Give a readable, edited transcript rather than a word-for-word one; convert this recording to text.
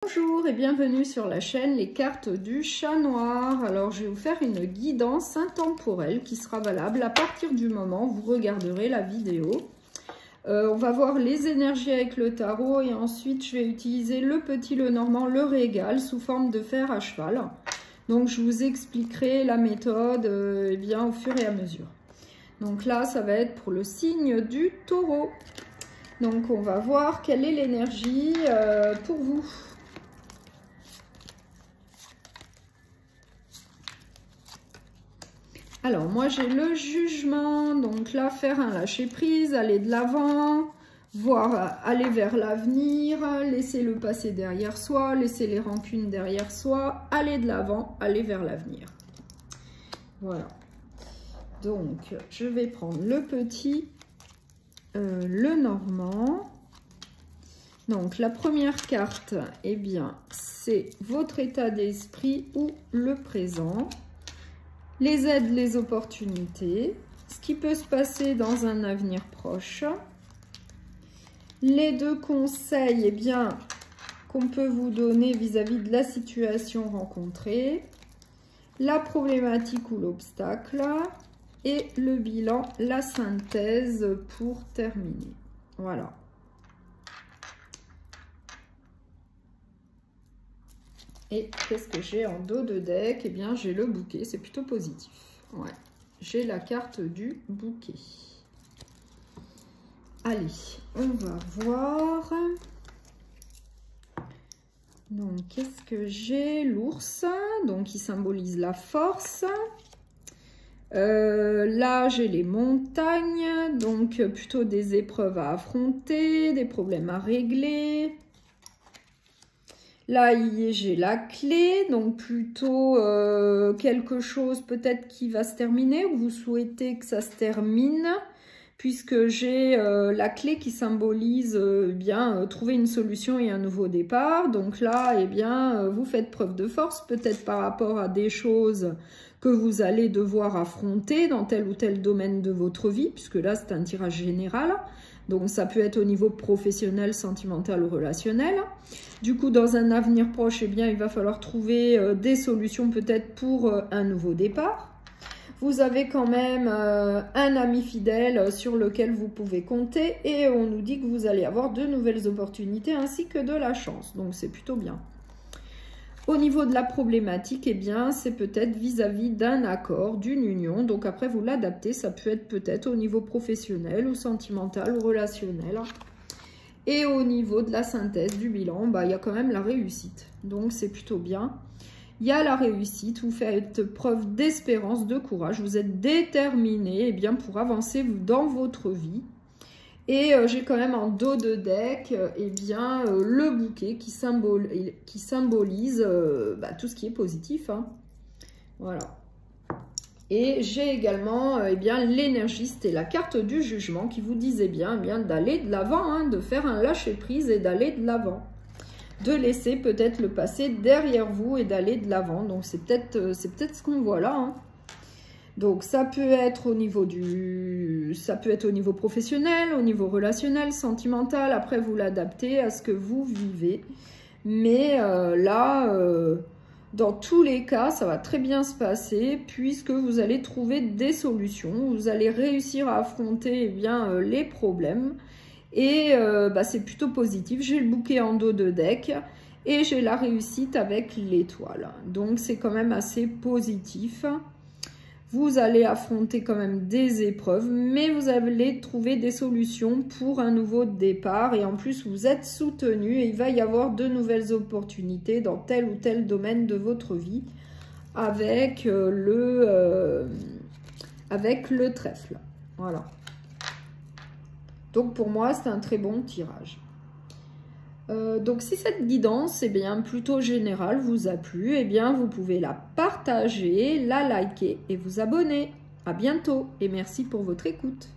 Bonjour et bienvenue sur la chaîne Les Cartes du Chat Noir. Alors je vais vous faire une guidance intemporelle qui sera valable à partir du moment où vous regarderez la vidéo. On va voir les énergies avec le tarot et ensuite je vais utiliser le petit Lenormand, le Régal sous forme de fer à cheval. Donc je vous expliquerai la méthode bien, au fur et à mesure. Donc là ça va être pour le signe du Taureau. Donc on va voir quelle est l'énergie pour vous. Alors, moi, j'ai le jugement. Donc là, faire un lâcher-prise, aller de l'avant, voir aller vers l'avenir, laisser le passé derrière soi, laisser les rancunes derrière soi, aller de l'avant, aller vers l'avenir. Voilà. Donc, je vais prendre le petit Lenormand. Donc, la première carte, eh bien, c'est votre état d'esprit ou le présent. Les aides, les opportunités, ce qui peut se passer dans un avenir proche. Les deux conseils eh bien, qu'on peut vous donner vis-à-vis de la situation rencontrée. La problématique ou l'obstacle. Et le bilan, la synthèse pour terminer. Voilà. Et qu'est-ce que j'ai en dos de deck? Eh bien, j'ai le bouquet, c'est plutôt positif. Ouais, j'ai la carte du bouquet. Allez, on va voir. Donc, qu'est-ce que j'ai? L'ours, donc qui symbolise la force. Là, j'ai les montagnes, donc plutôt des épreuves à affronter, des problèmes à régler. Là, j'ai la clé, donc plutôt quelque chose peut-être qui va se terminer ou vous souhaitez que ça se termine, puisque j'ai la clé qui symbolise bien trouver une solution et un nouveau départ. Donc là, eh bien, vous faites preuve de force, peut-être par rapport à des choses que vous allez devoir affronter dans tel ou tel domaine de votre vie, puisque là, c'est un tirage général. Donc, ça peut être au niveau professionnel, sentimental ou relationnel. Du coup, dans un avenir proche, eh bien, il va falloir trouver des solutions peut-être pour un nouveau départ. Vous avez quand même un ami fidèle sur lequel vous pouvez compter. Et on nous dit que vous allez avoir de nouvelles opportunités ainsi que de la chance. Donc, c'est plutôt bien. Au niveau de la problématique, eh bien, c'est peut-être vis-à-vis d'un accord, d'une union. Donc après, vous l'adaptez. Ça peut être peut-être au niveau professionnel ou sentimental ou relationnel. Et au niveau de la synthèse du bilan, bah, il y a quand même la réussite. Donc c'est plutôt bien. Il y a la réussite. Vous faites preuve d'espérance, de courage. Vous êtes déterminé eh bien, pour avancer dans votre vie. Et j'ai quand même en dos de deck eh bien, le bouquet qui symbolise bah, tout ce qui est positif. Hein. Voilà. Et j'ai également eh bien l'énergie, c'était la carte du jugement qui vous disait bien, eh bien d'aller de l'avant, hein, de faire un lâcher-prise et d'aller de l'avant. De laisser peut-être le passé derrière vous et d'aller de l'avant. Donc c'est peut-être ce qu'on voit là. Hein. Donc, ça peut être au niveau professionnel, au niveau relationnel, sentimental. Après, vous l'adaptez à ce que vous vivez. Mais là, dans tous les cas, ça va très bien se passer puisque vous allez trouver des solutions. Vous allez réussir à affronter eh bien, les problèmes. Et bah, c'est plutôt positif. J'ai le bouquet en dos de deck et j'ai la réussite avec l'étoile. Donc, c'est quand même assez positif. Vous allez affronter quand même des épreuves, mais vous allez trouver des solutions pour un nouveau départ. Et en plus, vous êtes soutenu et il va y avoir de nouvelles opportunités dans tel ou tel domaine de votre vie avec le trèfle. Voilà. Donc pour moi, c'est un très bon tirage. Donc si cette guidance est bien plutôt générale vous a plu, eh bien vous pouvez la partager, la liker et vous abonner. À bientôt et merci pour votre écoute.